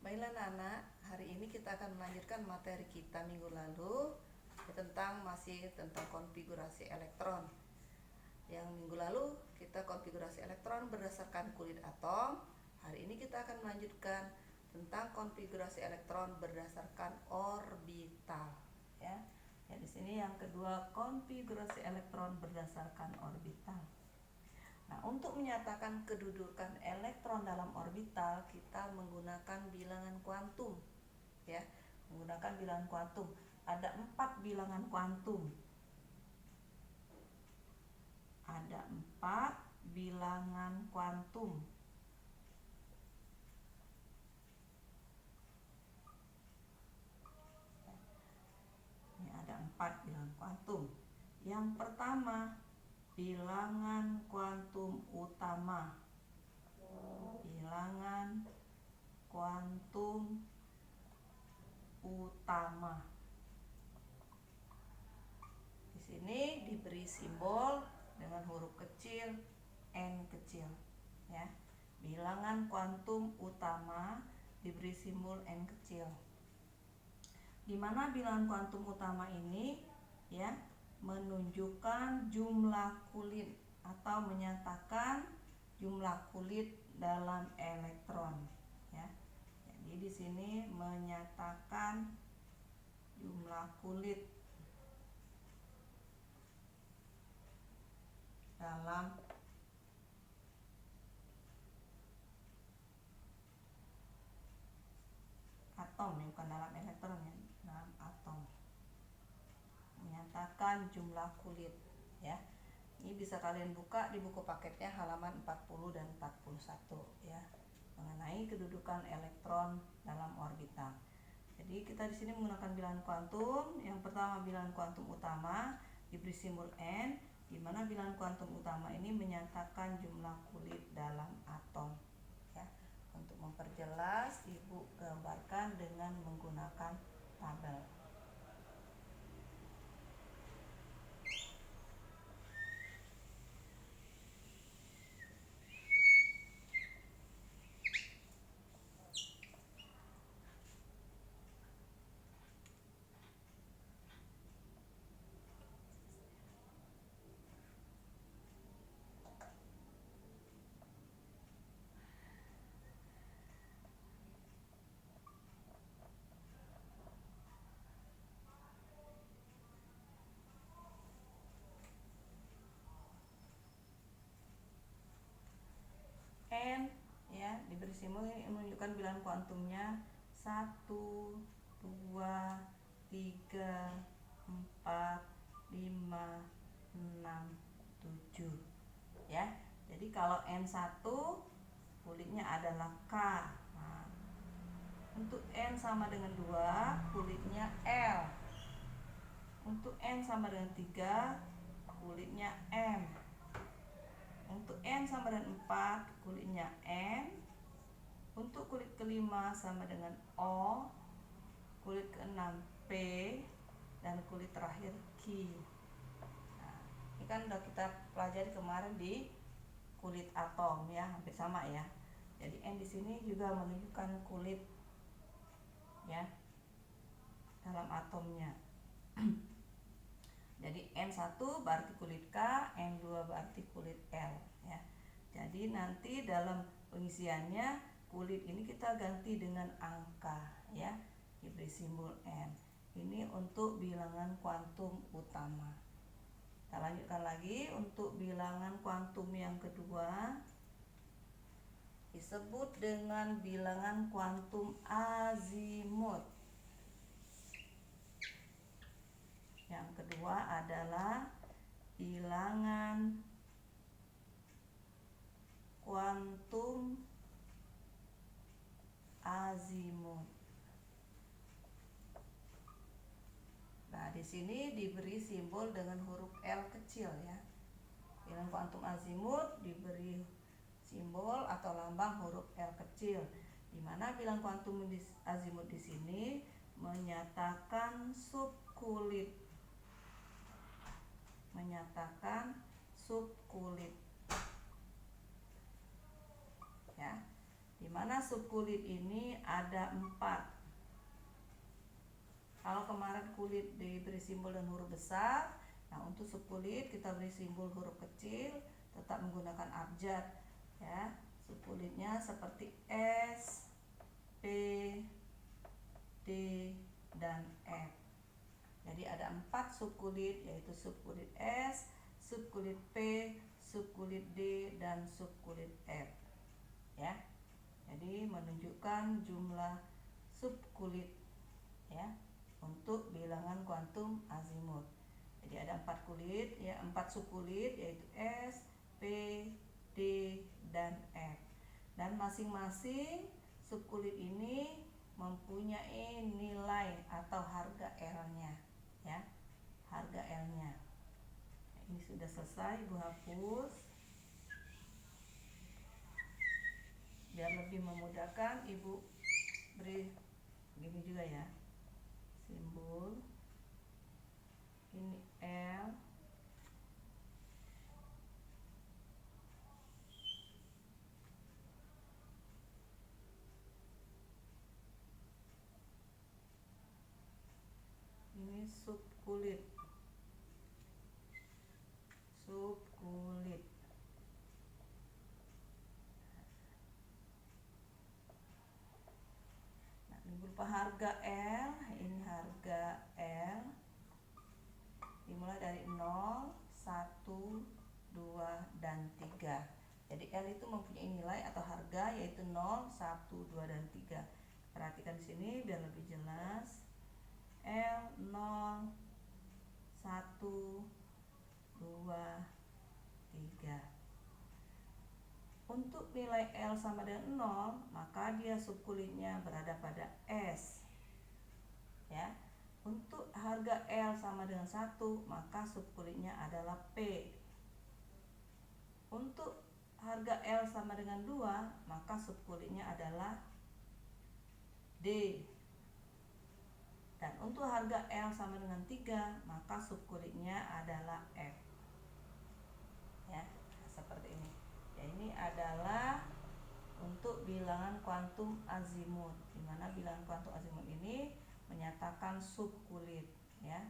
Baiklah anak, hari ini kita akan melanjutkan materi kita minggu lalu masih tentang konfigurasi elektron. Yang minggu lalu kita konfigurasi elektron berdasarkan kulit atom. Hari ini kita akan melanjutkan tentang konfigurasi elektron berdasarkan orbital. Ya, di sini yang kedua konfigurasi elektron berdasarkan orbital. Nah, untuk menyatakan kedudukan elektron dalam orbital, kita menggunakan bilangan kuantum. Ya, menggunakan bilangan kuantum. Ada 4 bilangan kuantum. Ada 4 bilangan kuantum. Ini ada 4 bilangan kuantum. Yang pertama, bilangan kuantum utama. Bilangan kuantum utama. Di sini diberi simbol dengan huruf kecil n kecil, ya. Bilangan kuantum utama diberi simbol n kecil. Di mana bilangan kuantum utama ini, ya, menunjukkan jumlah kulit atau menyatakan jumlah kulit dalam elektron, ya. Jadi di sini menyatakan jumlah kulit dalam atom, ya, bukan dalam elektron, ya, dalam atom. Menyatakan jumlah kulit, ya. Ini bisa kalian buka di buku paketnya halaman 40 dan 41, ya, mengenai kedudukan elektron dalam orbital. Jadi kita di sini menggunakan bilangan kuantum. Yang pertama bilangan kuantum utama diberi simbol n, di mana bilangan kuantum utama ini menyatakan jumlah kulit dalam atom, ya. Untuk memperjelas, Ibu gambarkan dengan menggunakan tabel. N, ya, diberi simbol ini menunjukkan bilangan kuantumnya 1, 2, 3, 4, 5, 6, 7, ya. Jadi kalau N1 kulitnya adalah K. Nah, untuk N sama dengan 2 kulitnya L. Untuk N sama dengan 3 kulitnya M. Untuk N sama dengan 4 kulitnya N. Untuk kulit kelima sama dengan O, kulit keenam P, dan kulit terakhir Q. Nah, ini kan udah kita pelajari kemarin di kulit atom, ya, hampir sama, ya. Jadi N di sini juga menunjukkan kulit, ya, dalam atomnya. Jadi N1 berarti kulit K, N2 berarti kulit L, ya. Jadi nanti dalam pengisiannya kulit ini kita ganti dengan angka, ya, diberi simbol N. Ini untuk bilangan kuantum utama. Kita lanjutkan lagi untuk bilangan kuantum yang kedua, disebut dengan bilangan kuantum azimut. Yang kedua adalah bilangan kuantum azimut. Nah, di sini diberi simbol dengan huruf L kecil, ya. Bilangan kuantum azimut diberi simbol atau lambang huruf L kecil, di mana bilangan kuantum azimut di sini menyatakan subkulit. Ya. di mana subkulit ini ada 4. Kalau kemarin kulit diberi simbol dan huruf besar, nah untuk subkulit kita beri simbol huruf kecil, tetap menggunakan abjad ya. Subkulitnya seperti S, P, D, dan F. Jadi ada 4 subkulit, yaitu subkulit S, subkulit P, subkulit D, dan subkulit F ya. Jadi menunjukkan jumlah subkulit ya untuk bilangan kuantum azimut. Jadi ada 4 kulit ya, 4 subkulit yaitu S, P, D, dan F. Dan masing-masing subkulit ini mempunyai nilai atau harga L-nya ya. Harga L-nya. Ini sudah selesai, Ibu hapus. Biar lebih memudahkan, Ibu beri begini juga ya. Simbol ini L, ini subkulit. Nah, ini berupa harga L. Ini harga L dimulai dari 0, 1, 2, dan 3. Jadi L itu mempunyai nilai atau harga yaitu 0, 1, 2, dan 3. Perhatikan di sini biar lebih jelas. L 0, 1, 2, 3. Untuk nilai L sama dengan 0, maka dia subkulitnya berada pada S ya. Untuk harga L sama dengan 1, maka subkulitnya adalah P. Untuk harga L sama dengan 2, maka subkulitnya adalah D. Dan untuk harga L sama dengan 3, maka subkulitnya adalah F. Ya, seperti ini. Ya, ini adalah untuk bilangan kuantum azimut, di mana bilangan kuantum azimut ini menyatakan subkulit ya.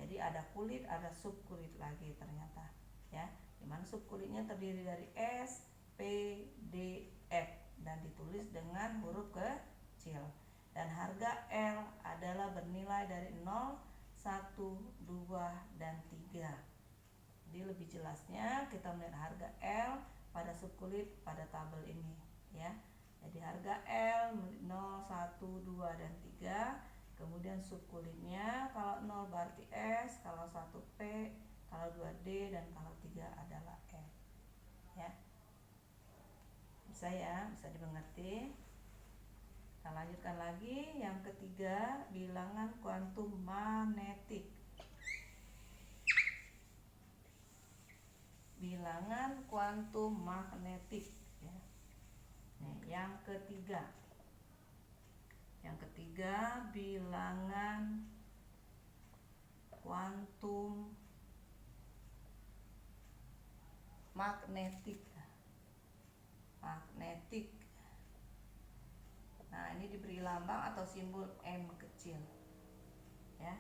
Jadi ada kulit, ada subkulit lagi ternyata ya. Di mana subkulitnya terdiri dari S, P, D, F dan ditulis dengan huruf kecil. Dan harga L adalah bernilai dari 0, 1, 2, dan 3. Jadi lebih jelasnya kita melihat harga L pada subkulit pada tabel ini ya. Jadi harga L 0, 1, 2, dan 3. Kemudian subkulitnya kalau 0 berarti S, kalau 1 P, kalau 2 D, dan kalau 3 adalah F ya. Bisa ya, bisa dimengerti. Kita lanjutkan lagi yang ketiga, bilangan kuantum magnetik. Bilangan kuantum magnetik ya. Nih, yang ketiga. Yang ketiga, bilangan kuantum magnetik. Nah, ini diberi lambang atau simbol M kecil. Ya.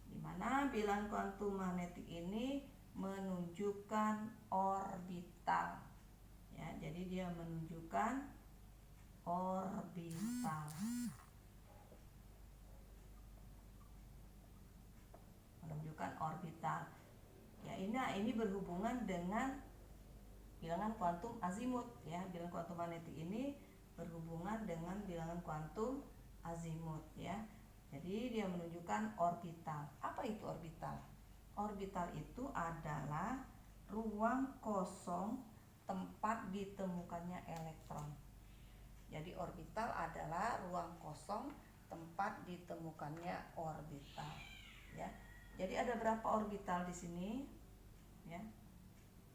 Di mana bilangan kuantum magnetik ini menunjukkan orbital. Ya, jadi dia menunjukkan orbital. Ya, ini berhubungan dengan bilangan kuantum azimut ya. Bilangan kuantum magnetik ini berhubungan dengan bilangan kuantum azimut ya. Jadi dia menunjukkan orbital. Apa itu orbital? Orbital itu adalah ruang kosong tempat ditemukannya elektron. Jadi orbital adalah ruang kosong tempat ditemukannya orbital ya. Jadi ada berapa orbital di sini ya?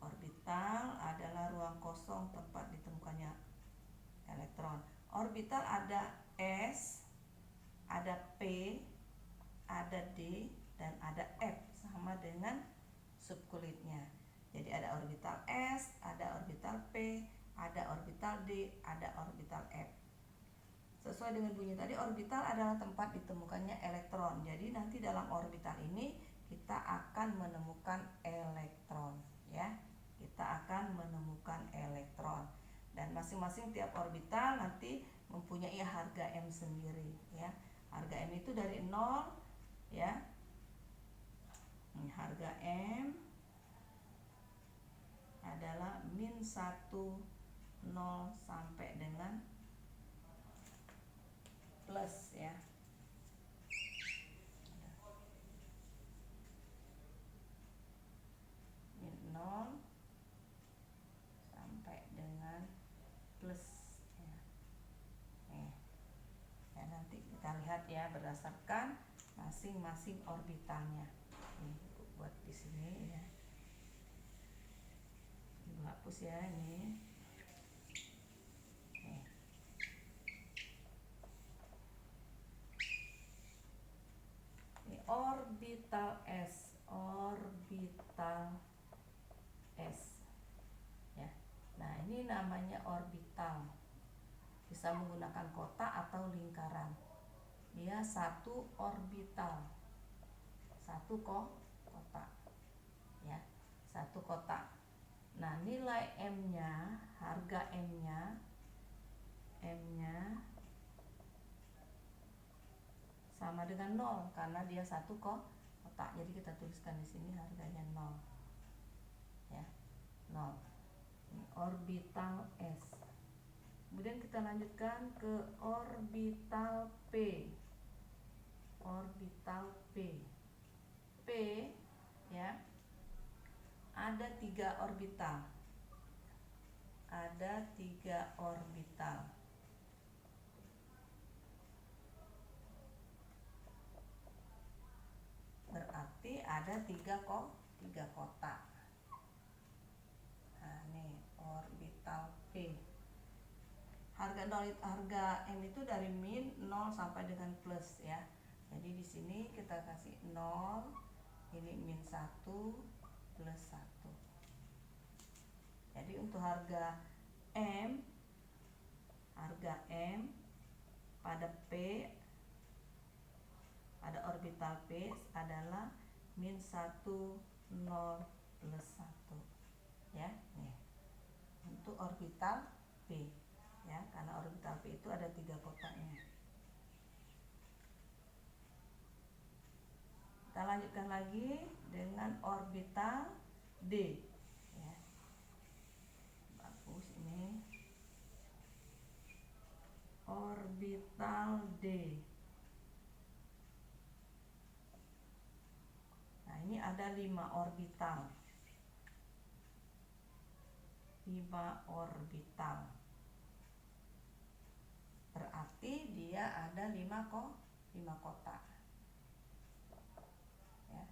Orbital adalah ruang kosong tempat ditemukannya elektron. Orbital ada S, ada P, ada D, dan ada F sama dengan subkulitnya. Jadi ada orbital S, ada orbital P, ada orbital D, ada orbital F. Sesuai dengan bunyi tadi, orbital adalah tempat ditemukannya elektron. Jadi nanti dalam orbital ini kita akan menemukan elektron, ya. Kita akan menemukan elektron. Dan masing-masing tiap orbital nanti mempunyai harga M sendiri, ya. Harga M itu dari 0, ya. Ini harga M adalah min 1, 0 sampai dengan plus, ya. Min 0 sampai dengan plus, ya. Ya, nanti kita lihat ya berdasarkan masing-masing orbitalnya. Nih, buat di sini ya. Ibu hapus ya ini. Orbital S, orbital S, ya. Nah, ini namanya orbital. Bisa menggunakan kotak atau lingkaran. Dia satu orbital, satu kotak, ya, satu kotak. Nah, nilai M-nya, harga M-nya sama dengan 0 karena dia satu kotak. Jadi kita tuliskan di sini harganya 0. Ya, 0. Ini orbital S. Kemudian kita lanjutkan ke orbital P. Orbital P. P, ya. Ada 3 orbital. Ada 3 orbital. Berarti ada 3 kotak. Nah, nih orbital P. Harga M itu dari min 0 sampai dengan plus, ya. Jadi di sini kita kasih 0, ini min 1 plus 1. Jadi untuk harga M pada P, pada orbital P adalah min 1, 0 plus 1, ya. Nih, untuk orbital P, ya, karena orbital P itu ada 3 kotaknya. Kita lanjutkan lagi dengan orbital D, ya. Bagus ini. Orbital D. Nah, ini ada 5 orbital. 5 orbital. Berarti dia ada 5 kotak. Ya.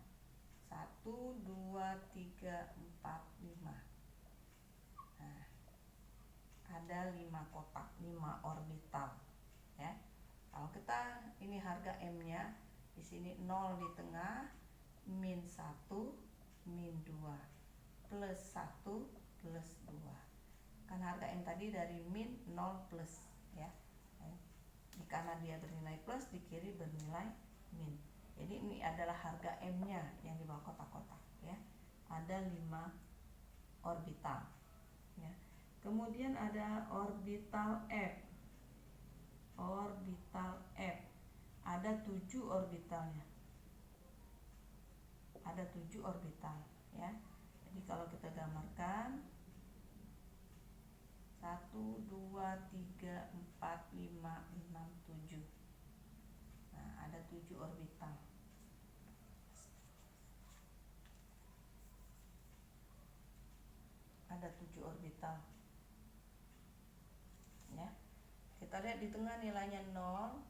1, 2, 3, 4, 5. Nah, ada 5 kotak, 5 orbital, ya. Kalau kita ini harga M-nya di sini 0 di tengah, min 1, min 2, plus 1, plus 2. Kan harga M tadi dari min 0 plus, ya. Karena dia bernilai plus, di kiri bernilai min. Jadi ini adalah harga M-nya yang di bawah kotak-kotak, ya. Ada 5 orbital, ya. Kemudian ada orbital F. Orbital F ada 7 orbitalnya. Ada 7 orbital, ya. Jadi kalau kita gambarkan 1, 2, 3, 4, 5, 6, 7. Nah, ada 7 orbital. Ada 7 orbital, ya. Kita lihat di tengah nilainya 0,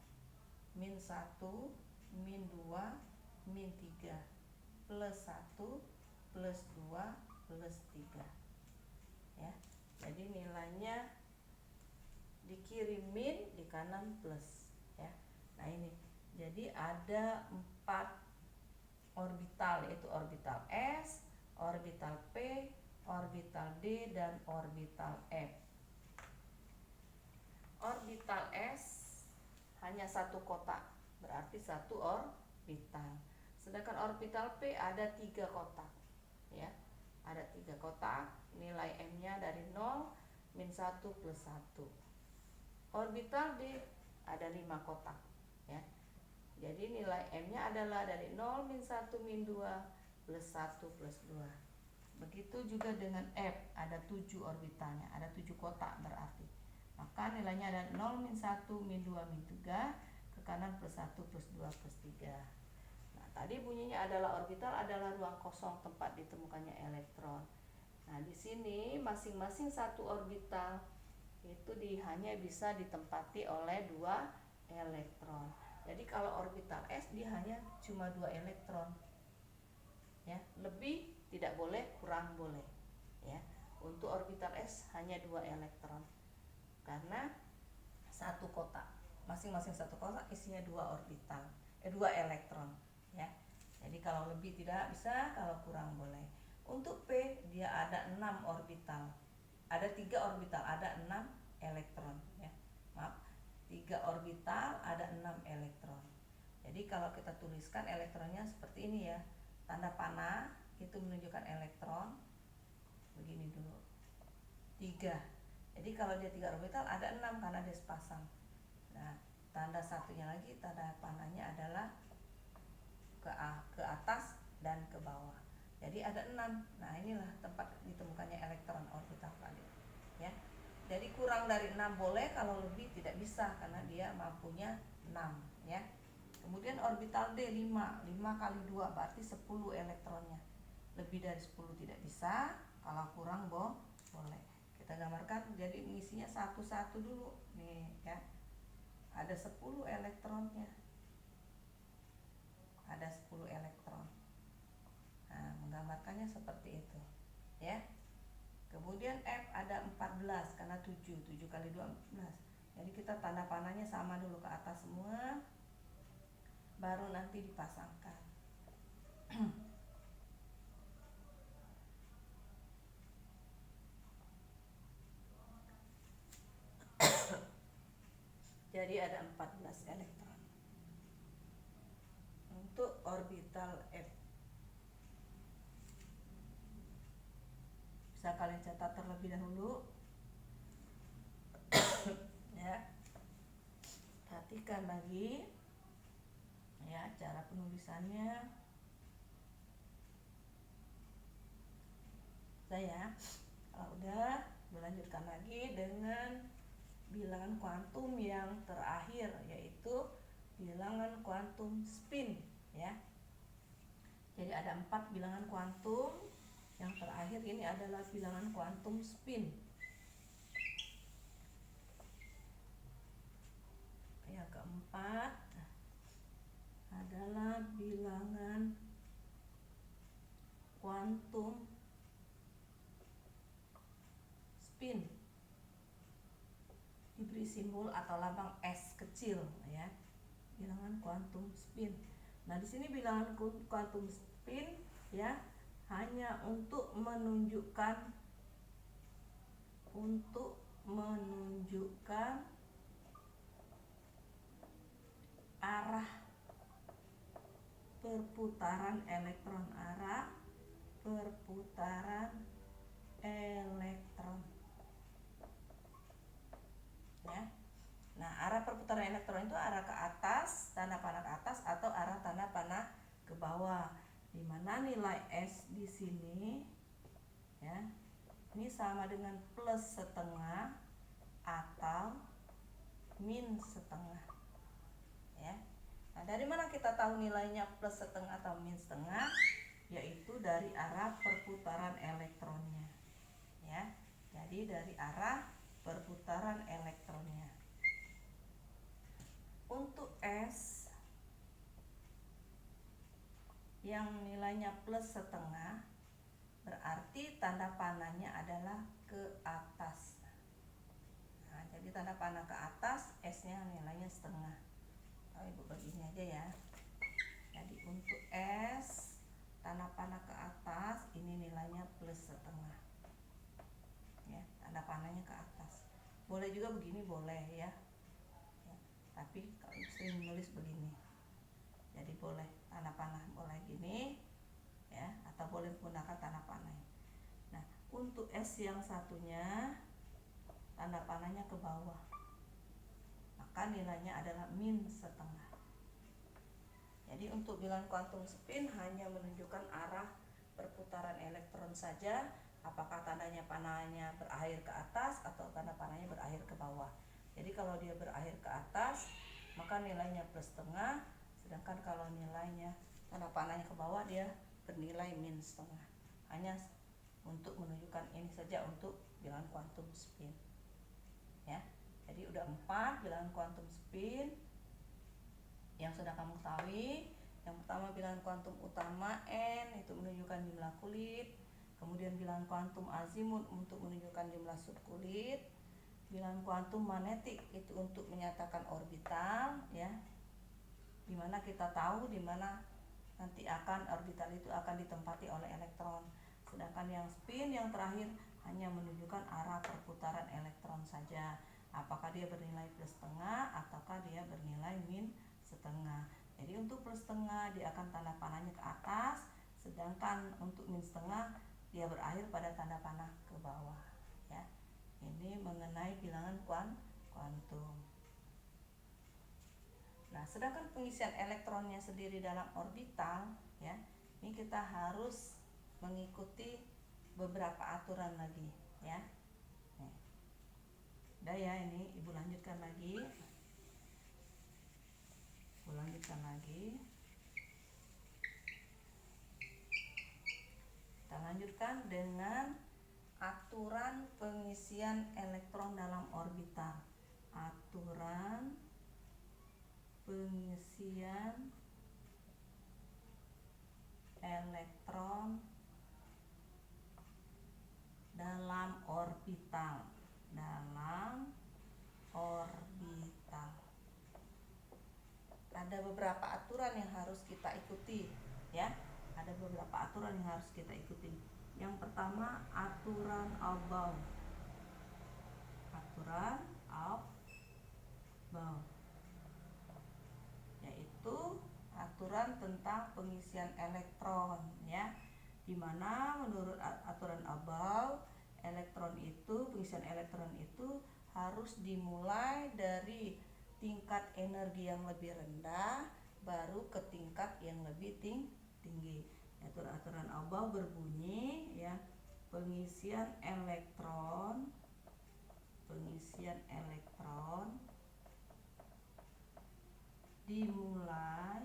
min 1, min 2, min 3, plus 1, plus 2, plus 3, ya. Jadi nilainya di kiri min, di kanan plus, ya. Nah, ini jadi ada 4 orbital, yaitu orbital S, orbital P, orbital D, dan orbital F. orbital S hanya satu kotak, berarti satu orbital. Sedangkan orbital P ada 3 kotak, ya. Ada 3 kotak, nilai M-nya dari 0, min 1 plus 1. Orbital D ada 5 kotak, ya. Jadi nilai M-nya adalah dari 0, min 1, min 2, plus 1 plus 2. Begitu juga dengan F, ada 7 orbitalnya, ada 7 kotak berarti. Maka nilainya ada 0, min 1, min 2, min 3, ke kanan plus 1 plus 2 plus 3. Nah, tadi bunyinya adalah orbital adalah ruang kosong tempat ditemukannya elektron. Nah, di sini masing-masing satu orbital itu hanya bisa ditempati oleh 2 elektron. Jadi kalau orbital S dia hanya cuma 2 elektron. Ya, lebih tidak boleh, kurang boleh. Ya, untuk orbital S hanya 2 elektron. Karena satu kotak, masing-masing satu kotak isinya 2 orbital, 2 elektron, ya. Jadi kalau lebih tidak bisa, kalau kurang boleh. Untuk P dia ada 6 orbital. Ada 3 orbital, ada 6 elektron, ya. Maaf, 3 orbital, ada 6 elektron. Jadi kalau kita tuliskan elektronnya seperti ini, ya. Tanda panah itu menunjukkan elektron. Begini dulu. 3. Jadi kalau dia 3 orbital ada 6 karena dia sepasang. Nah, tanda satunya lagi, tanda panahnya adalah ke atas dan ke bawah. Jadi ada 6. Nah, inilah tempat ditemukannya elektron orbital tadi, ya. Jadi kurang dari 6 boleh, kalau lebih tidak bisa karena dia mampunya 6, ya. Kemudian orbital D 5 kali 2 berarti 10 elektronnya. Lebih dari 10 tidak bisa, kalau kurang boleh. Kita gambarkan, jadi ngisinya satu-satu dulu nih, ya. Ada 10 elektronnya. Ada 10 elektron. Nah, menggambarkannya seperti itu, ya. Kemudian F ada 14 karena 7 kali 2 14. Jadi kita tanda panahnya sama dulu ke atas semua, baru nanti dipasangkan. Jadi ada 14 elektron untuk orbital F. Bisa kalian catat terlebih dahulu, ya. Perhatikan lagi, ya, cara penulisannya. Saya udah melanjutkan lagi dengan bilangan kuantum yang terakhir, yaitu bilangan kuantum spin, ya. Jadi ada 4 bilangan kuantum. Yang terakhir ini adalah bilangan kuantum spin. Yang keempat adalah bilangan kuantum spin, diberi simbol atau lambang S kecil, ya. Bilangan kuantum spin. Nah, di sini bilangan kuantum spin, ya, hanya untuk menunjukkan arah perputaran elektron, ya. Nah, arah perputaran elektron itu arah ke atas, tanda panah ke atas, atau arah tanda panah ke bawah. Di mana nilai S di sini, ya, ini sama dengan plus setengah atau min setengah, ya. Nah, dari mana kita tahu nilainya plus setengah atau min setengah? Yaitu dari arah perputaran elektronnya, ya. Jadi dari arah perputaran elektronnya. Untuk S yang nilainya plus setengah, berarti tanda panahnya adalah ke atas. Nah, jadi tanda panah ke atas, S-nya nilainya setengah. Ibu begini aja, ya. Jadi untuk S tanda panah ke atas, ini nilainya plus setengah, ya. Tanda panahnya ke atas. Boleh juga begini, boleh, ya. sering menulis begini. Jadi boleh tanda panah boleh gini ya, atau boleh menggunakan tanda panah. Nah, untuk S yang satunya tanda panahnya ke bawah, maka nilainya adalah -1/2. Jadi untuk bilangan kuantum spin hanya menunjukkan arah perputaran elektron saja, apakah tandanya panahnya berakhir ke atas atau tanda panahnya berakhir ke bawah. Jadi kalau dia berakhir ke atas, maka nilainya +1/2, sedangkan kalau nilainya tanda panahnya ke bawah, dia bernilai -1/2. Hanya untuk menunjukkan ini saja untuk bilangan kuantum spin ya. Jadi udah 4 bilangan kuantum spin yang sudah kamu ketahui. Yang pertama bilangan kuantum utama N itu menunjukkan jumlah kulit, kemudian bilangan kuantum azimut untuk menunjukkan jumlah subkulit, bilangan kuantum magnetik itu untuk menyatakan orbital ya, dimana kita tahu dimana nanti akan orbital itu akan ditempati oleh elektron. Sedangkan yang spin yang terakhir hanya menunjukkan arah perputaran elektron saja, apakah dia bernilai +1/2 ataukah dia bernilai -1/2. Jadi untuk +1/2 dia akan tanda panahnya ke atas, sedangkan untuk -1/2 dia berakhir pada tanda panah ke bawah ya. Ini mengenai bilangan kuantum. Nah, sedangkan pengisian elektronnya sendiri dalam orbital ya, ini kita harus mengikuti beberapa aturan lagi ya. Nih. Udah ya, ini Ibu lanjutkan lagi. Kita lanjutkan dengan aturan pengisian elektron dalam orbital. Aturan pengisian elektron dalam orbital. Ada beberapa aturan yang harus kita ikuti ya. Yang pertama aturan Aubau. Yaitu aturan tentang pengisian elektron ya. Dimana menurut aturan Aubau, pengisian elektron itu harus dimulai dari tingkat energi yang lebih rendah baru ke tingkat yang lebih tinggi. Aturan Aubau berbunyi ya, pengisian elektron dimulai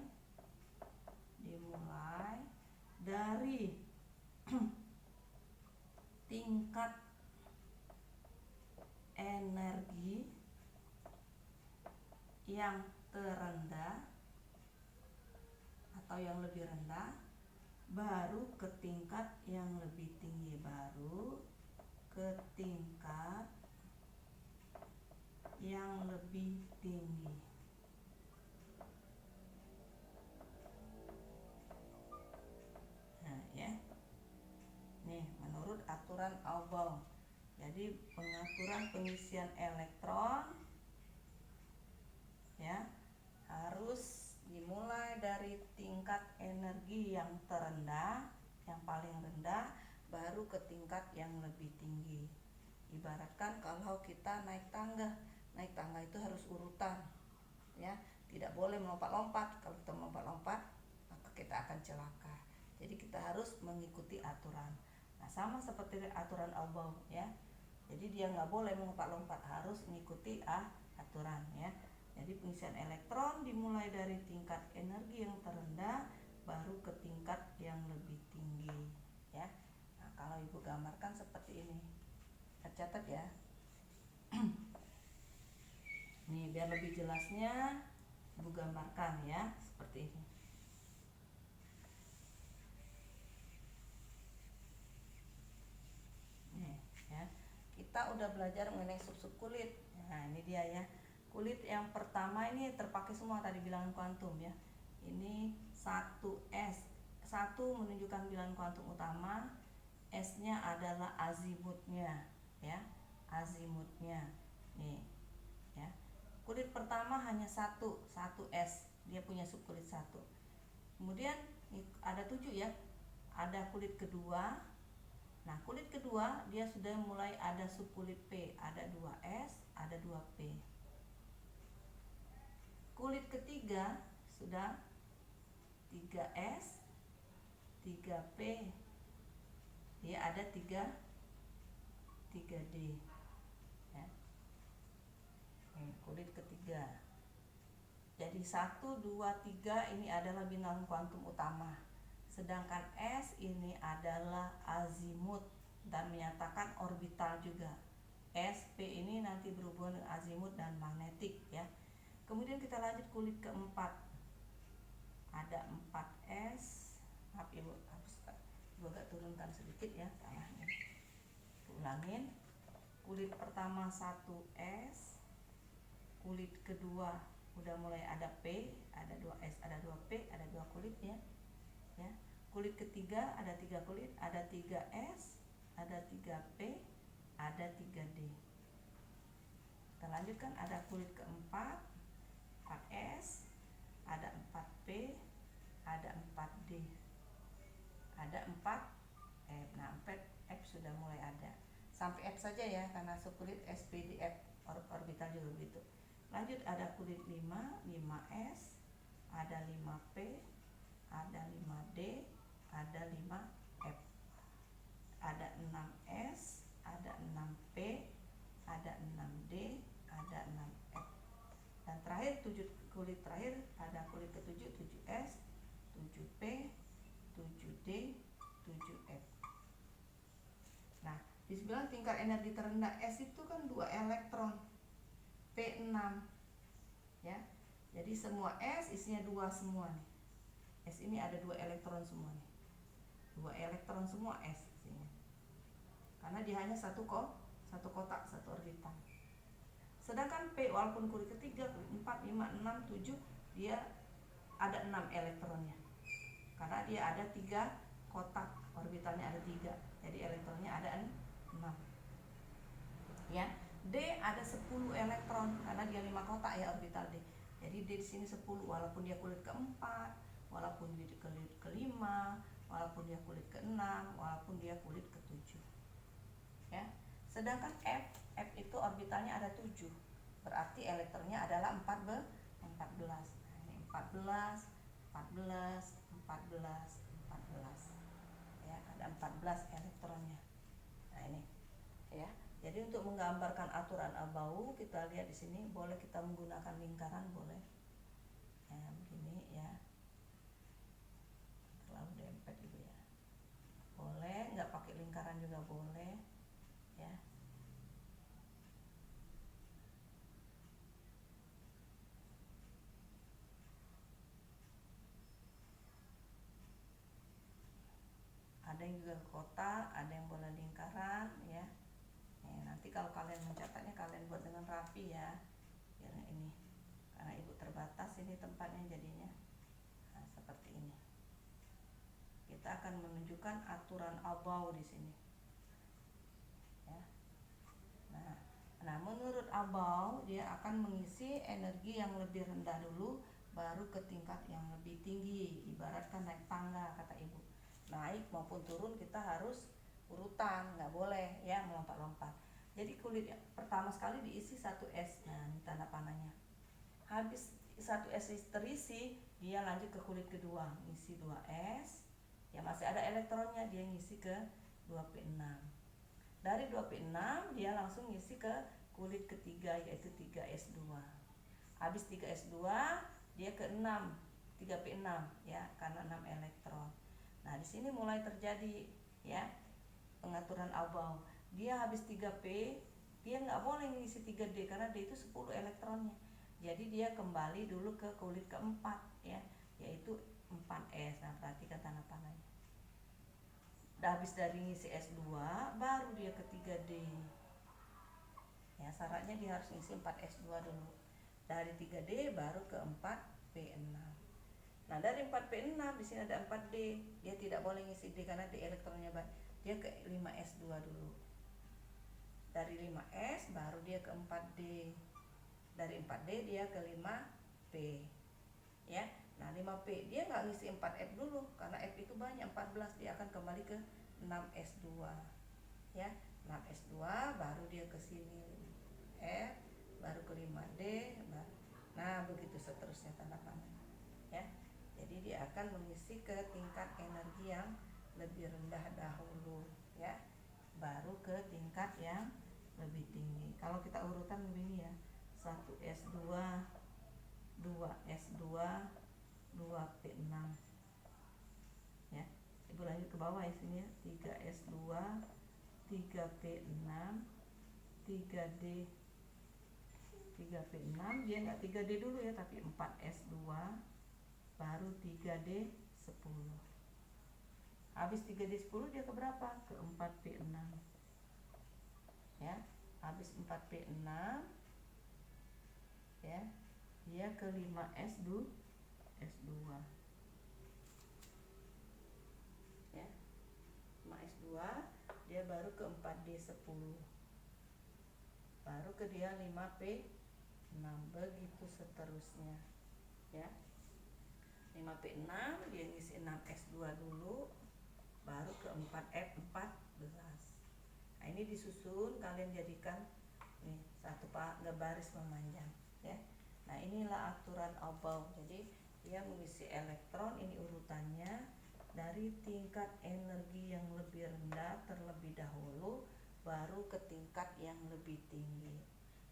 dari tingkat energi yang terendah atau yang lebih rendah baru ke tingkat yang lebih tinggi, Nah ya, nih menurut aturan Aubau. Jadi pengaturan pengisian elektron ya harus dimulai dari tingkat energi yang terendah, yang paling rendah, baru ke tingkat yang lebih tinggi. Ibaratkan kalau kita naik tangga itu harus urutan ya, tidak boleh melompat-lompat. Kalau kita melompat-lompat maka kita akan celaka. Jadi kita harus mengikuti aturan. Nah, sama seperti aturan Aubau ya. Jadi dia nggak boleh melompat-lompat, harus mengikuti aturan ya. Jadi pengisian elektron dimulai dari tingkat energi yang terendah baru ke tingkat yang lebih tinggi ya. Nah, kalau Ibu gambarkan seperti ini. Catat ya. Nih, biar lebih jelasnya Ibu gambarkan ya, seperti ini. Nih, ya. Kita udah belajar mengenai sub-sub kulit. Nah, ini dia ya. Kulit yang pertama ini terpakai semua tadi bilangan kuantum ya. Ini 1S. 1 menunjukkan bilangan kuantum utama, S-nya adalah azimutnya ya. Nih ya. kulit pertama hanya satu S, dia punya subkulit satu. Kemudian ada 7 ya, ada kulit kedua. Nah, kulit kedua dia sudah mulai ada subkulit P, ada 2S, ada 2P. Kulit ketiga sudah 3S, 3P, dia ada 3D ya. Ini kulit ketiga. Jadi 1, 2, 3 ini adalah bintang kuantum utama. Sedangkan S ini adalah azimut dan menyatakan orbital juga. SP ini nanti berhubungan dengan azimut dan magnetik ya. Kemudian kita lanjut kulit keempat. Ada 4S. Maaf Ibu, Ibu agak turunkan sedikit ya tanahnya. Ulangin. Kulit pertama 1S. Kulit kedua udah mulai ada P, ada 2S, ada 2P, ada 2 kulit ya. Kulit ketiga ada 3 kulit, ada 3S, ada 3P, ada 3D. Kita lanjutkan, ada kulit keempat 4S, ada 4P, ada 4D, ada 4F. Nah, 4F sudah mulai ada. Sampai F saja ya, karena subkulit SPDF orbital juga begitu. Lanjut, ada kulit 5, 5S, ada 5P, ada 5D, ada 5F, ada 6S, ada 6P, ada 6D, ada 6F. Dan terakhir kulit terakhir ada kulit ke-7, 7S, 7P, 7D, 7F. Nah, dibilang tingkat energi terendah S itu kan 2 elektron, P6 ya. Jadi semua S isinya 2 semua nih. S ini ada 2 elektron semua nih. 2 elektron semua S isinya. Karena dia hanya satu kotak, satu orbital. Sedangkan P walaupun kulit ketiga, kulit 4, 5, 6, 7, dia ada 6 elektronnya. Karena dia ada 3 kotak, orbitalnya ada 3. Jadi elektronnya ada 6. Ya. D ada 10 elektron karena dia 5 kotak ya orbital D. Jadi D di sini 10 walaupun dia kulit keempat, walaupun dia kulit kelima, walaupun dia kulit keenam, walaupun dia kulit ke-7. Ya. Sedangkan F itu orbitalnya ada 7. Berarti elektronnya adalah 14. Nah, ini 14, 14, 14, 14. Ya, ada 14 elektronnya. Nah, ini ya. Jadi untuk menggambarkan aturan Abau, kita lihat di sini boleh kita menggunakan lingkaran, boleh. Ya, begini ya. Terlalu dempet gitu ya. Boleh, nggak pakai lingkaran juga boleh. Ya. Ada yang juga kotak, ada yang boleh lingkaran ya. Nanti kalau kalian mencatatnya kalian buat dengan rapi ya, biar ini, karena Ibu terbatas ini tempatnya jadinya. Nah, seperti ini. Kita akan menunjukkan aturan Abau di sini. Ya. Nah, menurut Abau dia akan mengisi energi yang lebih rendah dulu, baru ke tingkat yang lebih tinggi. Ibaratkan naik tangga kata Ibu. Naik maupun turun kita harus urutan, nggak boleh ya melompat-lompat. Jadi kulit yang pertama sekali diisi 1S. Nah, ini tanda panahnya. Habis 1S terisi, dia lanjut ke kulit kedua, ngisi 2S. Ya masih ada elektronnya, dia ngisi ke 2P6. Dari 2P6 dia langsung ngisi ke kulit ketiga yaitu 3S2. Habis 3S2 dia ke 6, 3P6 ya, karena 6 elektron. Nah, di sini mulai terjadi ya pengaturan Abau. Dia habis 3P, dia nggak boleh ngisi 3D karena D itu 10 elektronnya. Jadi dia kembali dulu ke kulit keempat ya, yaitu 4S. Nah, perhatikan tanda panahnya. Udah habis dari ngisi S2, baru dia ke 3D. Ya, syaratnya dia harus ngisi 4S2 dulu. Dari 3D baru ke 4P6. Nah, dari 4P6 di sini ada 4D. Dia tidak boleh ngisi D karena D elektronnya banyak. Dia ke 5S2 dulu. Dari 5S baru dia ke 4D. dari 4D dia ke 5P ya. Nah 5P dia nggak ngisi 4F dulu karena F itu banyak 14, dia akan kembali ke 6S2 ya. 6S2 baru dia ke sini F, baru ke 5D, nah begitu seterusnya tanda panah ya. Jadi dia akan mengisi ke tingkat energi yang lebih rendah dahulu ya, baru ke tingkat yang lebih tinggi. Kalau kita urutan begini ya, 1S2, 2S2, 2P6 ya. Ibu lanjut ke bawah ya sini ya, 3S2, 3P6, 3D, 3P6 dia nggak 3D dulu ya, tapi 4S2 baru 3D 10. Habis 3D10 dia ke berapa? Ke 4P6 ya. Habis 4P6 ya, dia ke 5S2 S2 ya. 5S2 dia baru ke 4D10, baru ke dia 5P6, begitu seterusnya ya. 5P6 dia ngisi 6S2 dulu, baru ke 4F14. Nah ini disusun, kalian jadikan nih satu baris memanjang ya. Nah inilah aturan Abel. Jadi dia mengisi elektron, ini urutannya dari tingkat energi yang lebih rendah terlebih dahulu, baru ke tingkat yang lebih tinggi.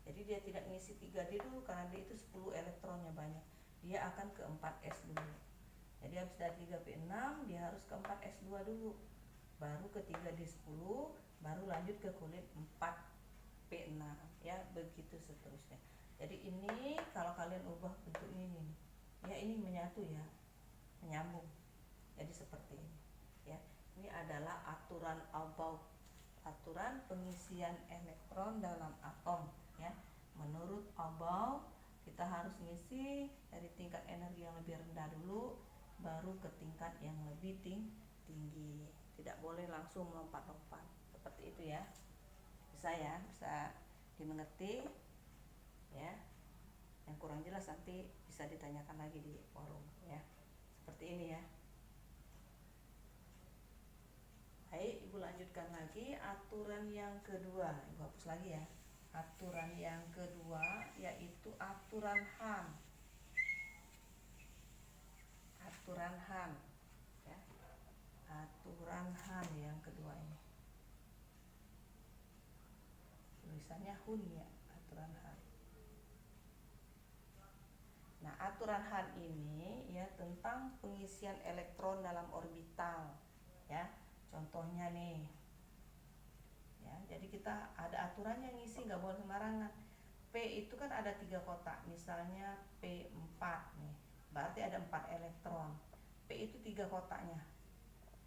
Jadi dia tidak ngisi 3D dulu karena dia itu 10 elektronnya banyak, dia akan ke 4S dulu. Jadi habis dari 3P6 dia harus ke 4S2 dulu, baru ke 3D10, baru lanjut ke kulit 4P6 ya, begitu seterusnya. Jadi ini kalau kalian ubah bentuk ini ya, ini menyatu ya, menyambung. Jadi seperti ini ya. Ini adalah aturan Abel, aturan pengisian elektron dalam atom ya. Menurut Abel kita harus ngisi dari tingkat energi yang lebih rendah dulu, baru ke tingkat yang lebih tinggi. Tidak boleh langsung melompat-lompat seperti itu ya. Bisa ya, bisa dimengerti ya. Yang kurang jelas nanti bisa ditanyakan lagi di forum ya. Seperti ini ya. Baik, Ibu lanjutkan lagi aturan yang kedua. Ibu hapus lagi ya. Aturan yang kedua yaitu aturan Hahn. Aturan Hahn ya. Aturan Hahn yang kedua ini. Tulisannya Hun ya, aturan Hahn. Nah, aturan Hahn ini ya tentang pengisian elektron dalam orbital ya. Contohnya nih ya, jadi kita ada aturannya ngisi, nggak boleh sembarangan. P itu kan ada 3 kotak, misalnya P4 nih, berarti ada 4 elektron. P itu 3 kotaknya,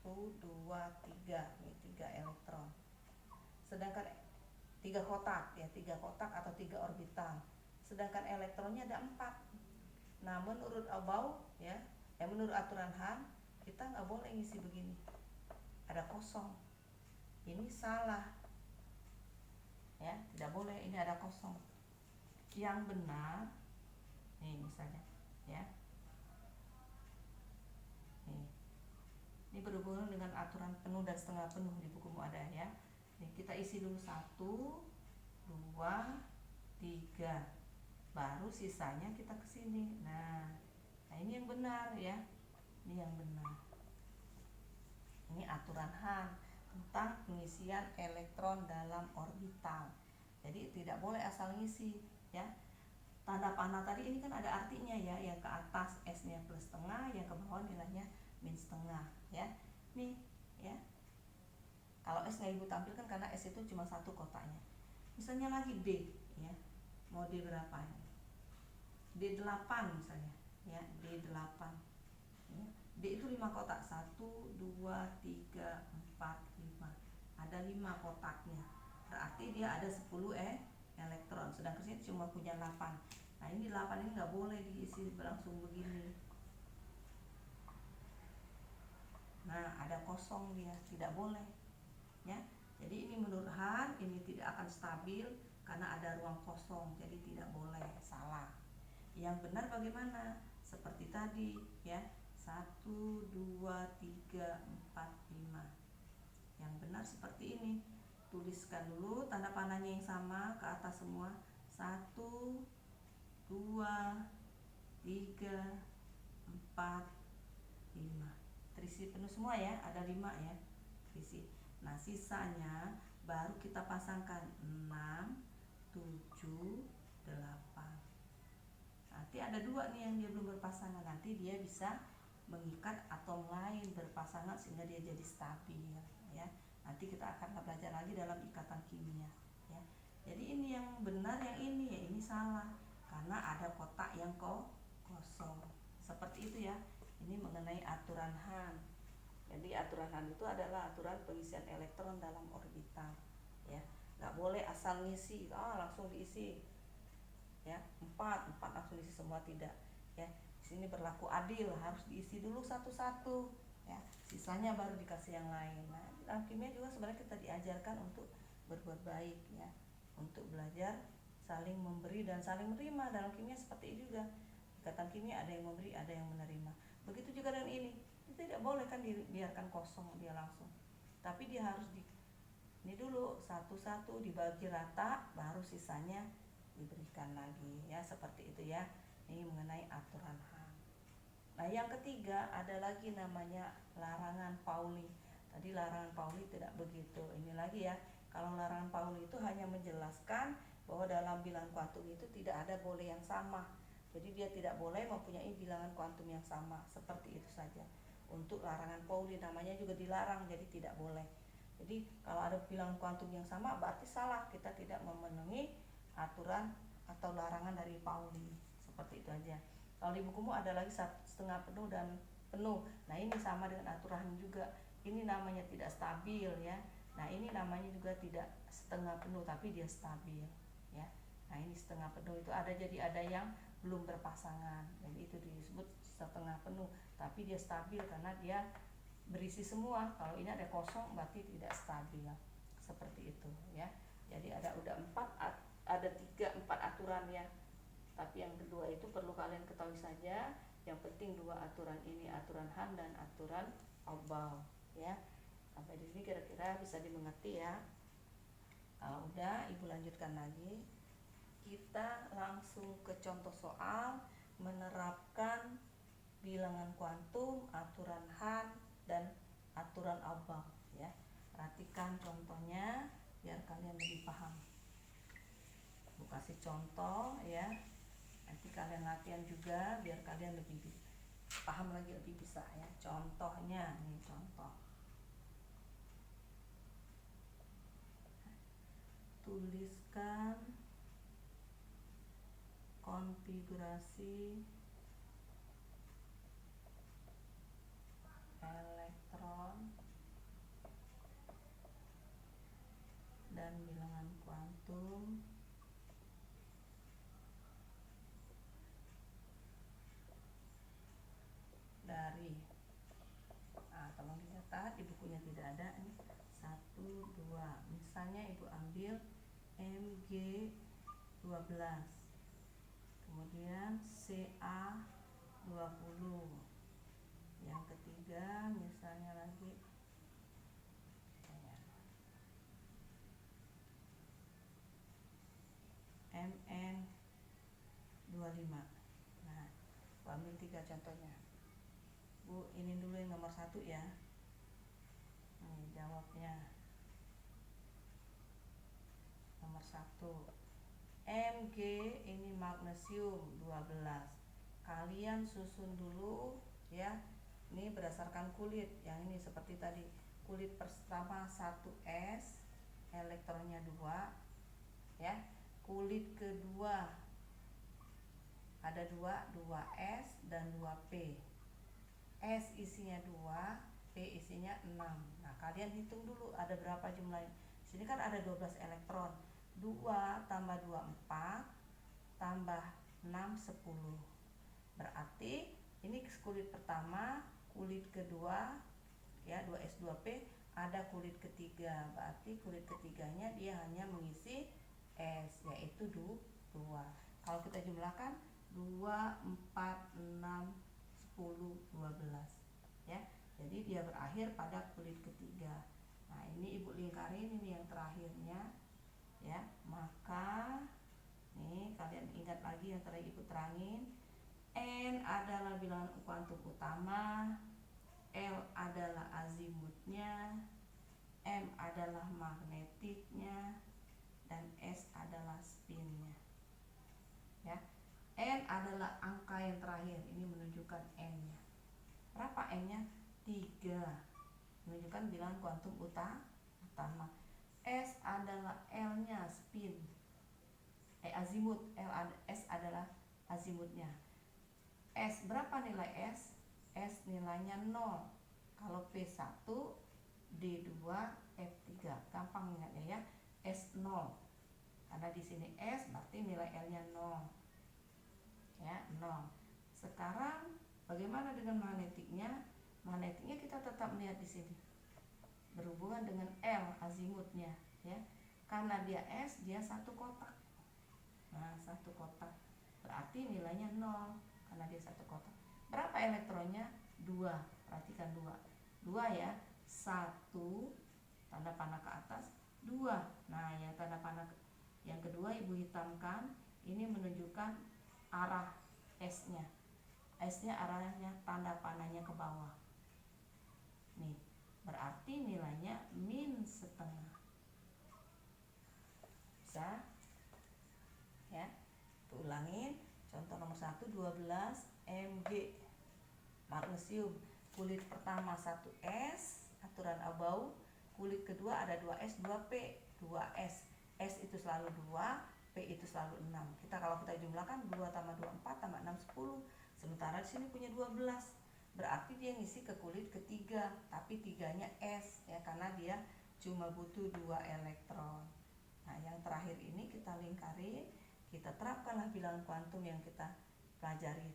1, 2, 3, ini 3 elektron. Sedangkan 3 kotak ya, 3 kotak atau 3 orbital, sedangkan elektronnya ada 4. Nah menurut Abel ya, menurut aturan Hahn kita nggak boleh ngisi begini, ada kosong, ini salah ya, tidak boleh, ini ada kosong. Yang benar nih misalnya ya, nih ini berhubungan dengan aturan penuh dan setengah penuh, di bukumu ada ya. Nih kita isi dulu 1, 2, 3, baru sisanya kita ke sini. Nah ini yang benar ya, ini yang benar. Ini aturan Hahn tentang pengisian elektron dalam orbital. Jadi tidak boleh asal ngisi ya. Tanda panah tadi ini kan ada artinya ya, yang ke atas S-nya plus setengah, yang ke bawah nilainya min setengah ya. Nih ya. Kalau S nggak Ibu tampilkan karena S itu cuma 1 kotaknya. Misalnya lagi D ya. Mau D berapa ini? D8 misalnya ya, D8 ya. D itu 5 kotak, 1, 2, 3, 4, 5. Ada 5 kotaknya, berarti dia ada 10 elektron, sedangkan sini cuma punya 8. Nah ini 8 ini nggak boleh diisi langsung begini. Nah ada kosong dia, tidak boleh ya. Jadi ini menurut Hahn ini tidak akan stabil karena ada ruang kosong, jadi tidak boleh, salah. Yang benar bagaimana? Seperti tadi ya, 1, 2, 3, 4, 5. Yang benar seperti ini. Tuliskan dulu tanda panahnya yang sama ke atas semua. 1, 2, 3, 4, 5. Terisi penuh semua ya, ada 5 ya. Terisi. Nah, sisanya baru kita pasangkan 6, 7, 8. Nanti ada 2 nih yang dia belum berpasangan. Nanti dia bisa mengikat atom lain berpasangan sehingga dia jadi stabil ya. Nanti kita akan belajar lagi dalam ikatan kimia ya. Jadi ini yang benar, yang ini ya ini salah karena ada kotak yang kosong. Seperti itu ya. Ini mengenai aturan Hahn. Jadi aturan Hahn itu adalah aturan pengisian elektron dalam orbital ya. Nggak boleh asal ngisi, langsung diisi ya, 4 langsung diisi semua, tidak ya. Di sini berlaku adil, harus diisi dulu satu-satu ya, sisanya baru dikasih yang lain. Nah, dalam kimia juga sebenarnya kita diajarkan untuk berbuat baik ya, untuk belajar saling memberi dan saling menerima. Dalam kimia seperti itu juga, ikatan kimia ada yang memberi, ada yang menerima. Begitu juga dengan ini tidak boleh kan dibiarkan kosong dia langsung, tapi dia harus ini dulu satu-satu dibagi rata, baru sisanya diberikan lagi ya, seperti itu ya. Ini mengenai aturan Hahn. Nah, yang ketiga ada lagi namanya larangan Pauli. Tadi larangan Pauli tidak begitu. Ini lagi ya, kalau larangan Pauli itu hanya menjelaskan bahwa dalam bilangan kuantum itu tidak ada boleh yang sama. Jadi dia tidak boleh mempunyai bilangan kuantum yang sama, seperti itu saja. Untuk larangan Pauli namanya juga dilarang, jadi tidak boleh. Jadi kalau ada bilangan kuantum yang sama berarti salah, kita tidak memenuhi aturan atau larangan dari Pauli. Seperti itu aja. Kalau di bukumu ada lagi setengah penuh dan penuh. Nah, ini sama dengan aturan juga. Ini namanya tidak stabil ya. Nah, ini namanya juga tidak setengah penuh tapi dia stabil ya. Nah, ini setengah penuh itu ada, jadi ada yang belum berpasangan. Jadi itu disebut setengah penuh, tapi dia stabil karena dia berisi semua. Kalau ini ada kosong berarti tidak stabil. Seperti itu ya. Jadi udah 4 aturan ya. Tapi yang kedua itu perlu kalian ketahui saja. Yang penting 2 aturan ini, aturan Hahn dan aturan Aufbau ya. Sampai di sini kira-kira bisa dimengerti ya. Kalau udah, Ibu lanjutkan lagi. Kita langsung ke contoh soal menerapkan bilangan kuantum, aturan Hahn dan aturan Aufbau ya. Perhatikan contohnya biar kalian lebih paham. Aku kasih contoh ya. Nanti kalian latihan juga biar kalian lebih paham lagi, lebih bisa ya. Contohnya nih, contoh. Tuliskan konfigurasi elektron dan bilangan kuantum dari tolong dicatat, di bukunya tidak ada ini. 1, 2. Misalnya Ibu ambil Mg12, kemudian Ca20. Yang ketiga misalnya lagi Mn25. Nah, aku ambil 3 contohnya. Bu, ini dulu yang nomor 1 ya. Nih jawabnya. Nomor 1. Mg ini magnesium 12. Kalian susun dulu ya. Ini berdasarkan kulit. Yang ini seperti tadi. Kulit pertama 1s, elektronnya 2 ya. Kulit kedua ada 2s dan 2p. S isinya 2, P isinya 6. Nah, kalian hitung dulu ada berapa jumlahnya. Sini kan ada 12 elektron. 2 tambah 2 4, tambah 6 10. Berarti ini kulit pertama, kulit kedua ya 2s 2p, ada kulit ketiga. Berarti kulit ketiganya dia hanya mengisi S, yaitu 2. Kalau kita jumlahkan 2, 4, 6, 10, 12 ya. Jadi dia berakhir pada kulit ketiga. Nah, ini Ibu lingkarin, ini yang terakhirnya ya. Maka nih kalian ingat lagi yang tadi Ibu terangin, N adalah bilangan kuantum utama, L adalah azimutnya, M adalah magnetiknya, dan S adalah spinnya ya. N adalah angka yang terakhir, ini menunjukkan N-nya. Berapa N-nya? 3, menunjukkan bilangan kuantum utama. S adalah L-nya, spin. Azimut. S adalah azimutnya. S, berapa nilai S? S nilainya 0. Kalau P1, D2, F3. Gampang ingatnya ya. S 0. Karena di sini S berarti nilai L-nya 0. Ya, 0. Sekarang bagaimana dengan magnetiknya? Magnetiknya kita tetap melihat di sini. Berhubungan dengan L azimutnya ya. Karena dia S, dia satu kotak. Nah, satu kotak. Berarti nilainya 0 karena dia satu kotak. Berapa elektronnya? 2. Perhatikan 2. 2 ya. 1 tanda panah ke atas, 2. Nah, yang tanda panah yang kedua Ibu hitamkan, ini menunjukkan arah S-nya. S-nya arahnya tanda panahnya ke bawah. Nih, berarti nilainya -1/2. Bisa? Ya. Ulangin. Contoh nomor 1, 12 Mg magnesium. Kulit pertama 1S, aturan Abau. Kulit kedua ada 2S, 2P, 2S. S itu selalu 2, P itu selalu 6. Kalau kita jumlahkan 2 tambah 2, 4 tambah 6, 10. Sementara di sini punya 12. Berarti dia ngisi ke kulit ketiga, tapi tiganya S ya, karena dia cuma butuh 2 elektron. Nah, yang terakhir ini kita lingkari, kita terapkanlah bilangan kuantum yang kita pelajari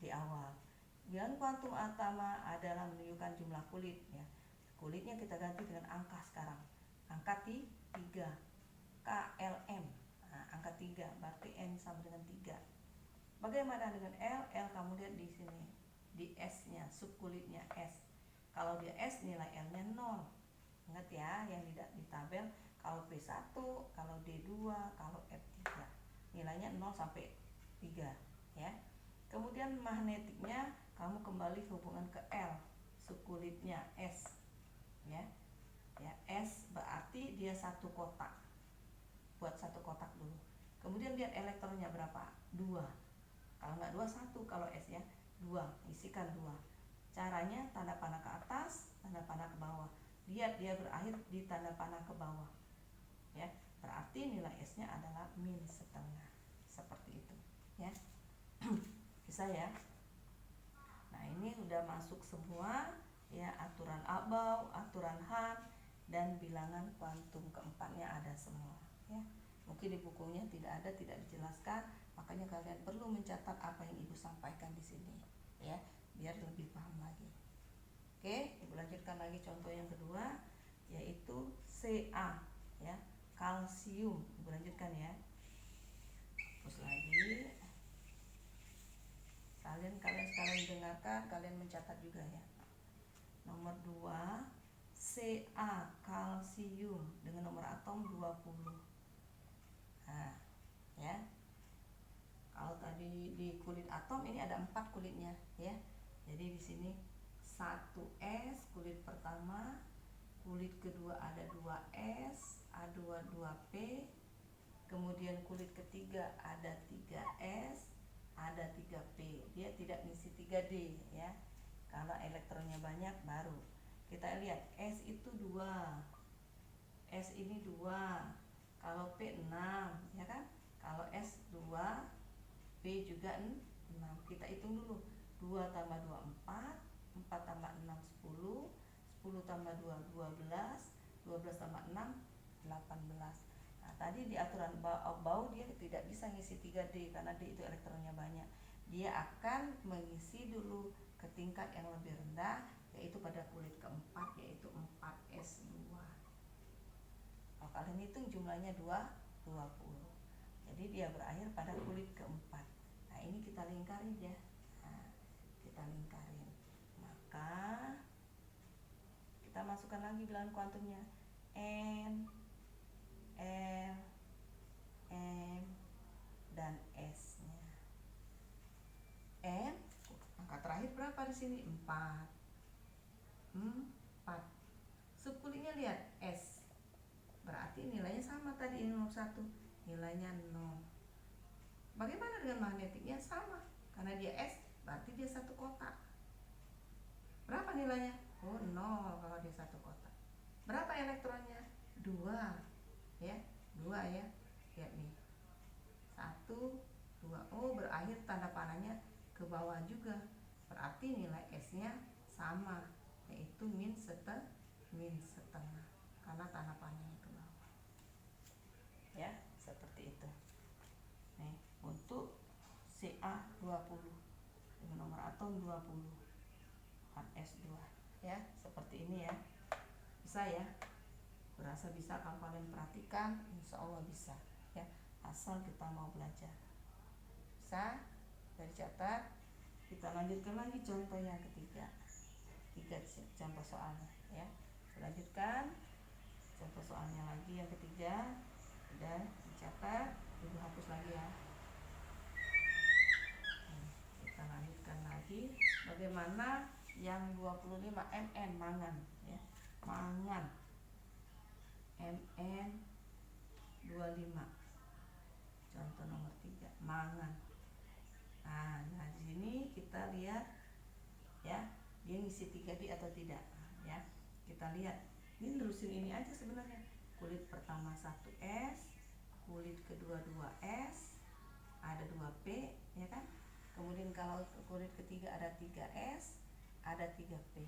di awal. Bilangan kuantum utama adalah menunjukkan jumlah kulit ya. Kulitnya kita ganti dengan angka sekarang. Angka 3. KLM. Nah, angka 3 berarti N sama dengan 3. Bagaimana dengan L? L kamu lihat di sini. Di S-nya, subkulitnya S. Kalau dia S, nilai L-nya 0. Ingat ya, yang tidak di tabel. Kalau P1, kalau D2, kalau F3. Nilainya 0 sampai 3 ya. Kemudian magnetiknya kamu kembali hubungan ke L, subkulitnya S ya. Ya, S berarti dia satu kotak. Buat satu kotak dulu. Kemudian lihat elektronnya berapa? 2. Kalau nggak 2, 1. Kalau S ya 2, isikan 2. Caranya tanda panah ke atas, tanda panah ke bawah. Lihat dia berakhir di tanda panah ke bawah ya. Berarti nilai S-nya adalah -1/2. Seperti itu ya. Bisa ya. Nah, ini udah masuk semua ya, aturan Abau, aturan Hahn, dan bilangan kuantum keempatnya ada semua ya. Mungkin di bukunya tidak ada, tidak dijelaskan, makanya kalian perlu mencatat apa yang Ibu sampaikan di sini ya, biar lebih paham lagi. Oke, Ibu lanjutkan lagi contoh yang kedua, yaitu Ca ya, kalsium. Ibu lanjutkan ya. Terus lagi, kalian sekalian dengarkan, kalian mencatat juga ya. Nomor 2, Ca kalsium dengan nomor atom 20. Nah, ya. Kalau tadi di kulit atom ini ada 4 kulitnya ya. Jadi di sini 1S kulit pertama, kulit kedua ada 2S, A2 2P. Kemudian kulit ketiga ada 3S, ada 3P. Dia tidak ngisi 3D ya. Kalau elektronnya banyak baru. Kita lihat S itu 2. S ini 2. Kalau P 6 ya kan? Kalau S 2, P juga 6. Kita hitung dulu. 2 tambah 2 4, 4 tambah 6 10, 10 tambah 2 12, 12 tambah 6 18. Nah, tadi di aturan Bau dia tidak bisa ngisi 3D karena D itu elektronnya banyak. Dia akan mengisi dulu ke tingkat yang lebih rendah, yaitu pada kulit keempat, yaitu 4S2. Kalau kalian hitung jumlahnya 20. 20. Jadi dia berakhir pada kulit keempat. Nah, ini kita lingkarin ya. Nah, kita lingkarin. Maka kita masukkan lagi bilangan kuantumnya. N, L, M, dan S-nya. N, angka terakhir berapa di sini? 4. 4. Subkulitnya lihat S. Berarti nilainya sama tadi, ini nomor 1. Nilainya 0. Bagaimana dengan magnetiknya? Sama. Karena dia S, berarti dia satu kotak. Berapa nilainya? Oh, 0 kalau dia satu kotak. Berapa elektronnya? 2. Ya, 2 ya. Lihat nih. 1, 2. Oh, berakhir tanda panahnya ke bawah juga. Berarti nilai S-nya sama, yaitu min setengah. Karena tanda panahnya ke bawah. Ya, seperti itu. Nih, untuk Ca20 dengan nomor atom 20. S2 ya, seperti ini ya. Bisa ya, berasa bisa kalau kalian perhatikan, insya Allah bisa ya, asal kita mau belajar. Bisa, dari catat. Kita lanjutkan lagi contoh yang ketiga. 3 contoh soalnya ya. Lanjutkan contoh soalnya lagi yang ketiga. Udah dicatat, ibu hapus lagi ya. Kita lanjutkan lagi. Bagaimana yang 25 Mn mangan ya. Mangan Mn 25. Contoh nomor 3, mangan. Nah, di sini kita lihat ya, dia ngisi 3D atau tidak ya. Kita lihat. Ini nerusin ini aja sebenarnya. Kulit pertama 1S, kulit kedua 2S, ada 2P ya kan. Kemudian kalau kulit ketiga ada 3S, ada 3P.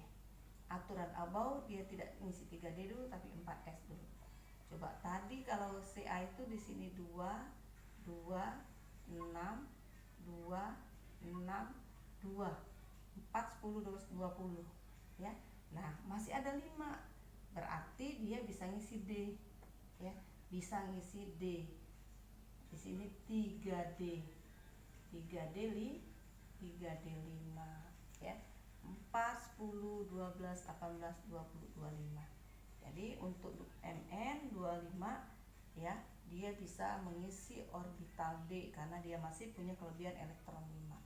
Aturan abau dia tidak ngisi 3D dulu tapi 4S dulu. Coba tadi kalau Ca itu di sini 2, 2, 6, 2, 6, 2, 4, 10, 20 ya. Nah, masih ada 5. Berarti dia bisa ngisi D ya, bisa ngisi D. Di sini 3D. 3D 5 ya. 4, 10, 12, 18, 20, 25. Jadi untuk Mn 25 ya, dia bisa mengisi orbital D karena dia masih punya kelebihan elektron 5.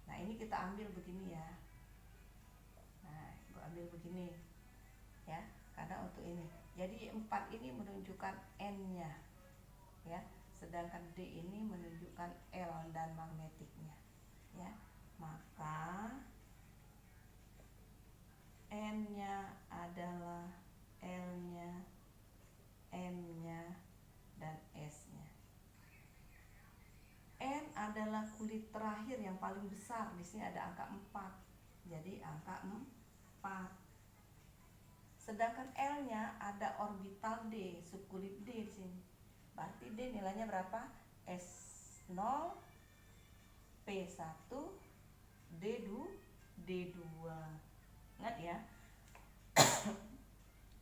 Nah, ini kita ambil begini ya. Nah, gue ambil begini ya, karena untuk ini. Jadi 4 ini menunjukkan N-nya ya, sedangkan D ini menunjukkan L dan magnetiknya ya. Maka N-nya adalah L-nya, M-nya, dan S-nya. N adalah kulit terakhir yang paling besar. Di sini ada angka 4. Jadi angka 4. Sedangkan L-nya ada orbital D, subkulit D di sini. Berarti D nilainya berapa? S0, P1, D2. Ingat ya.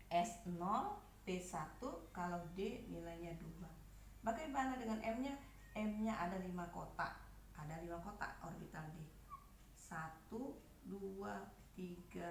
S0, P1 kalau D nilainya 2. Bagaimana dengan M-nya? M-nya ada 5 kotak. Ada 5 kotak orbital D. 1, 2, 3,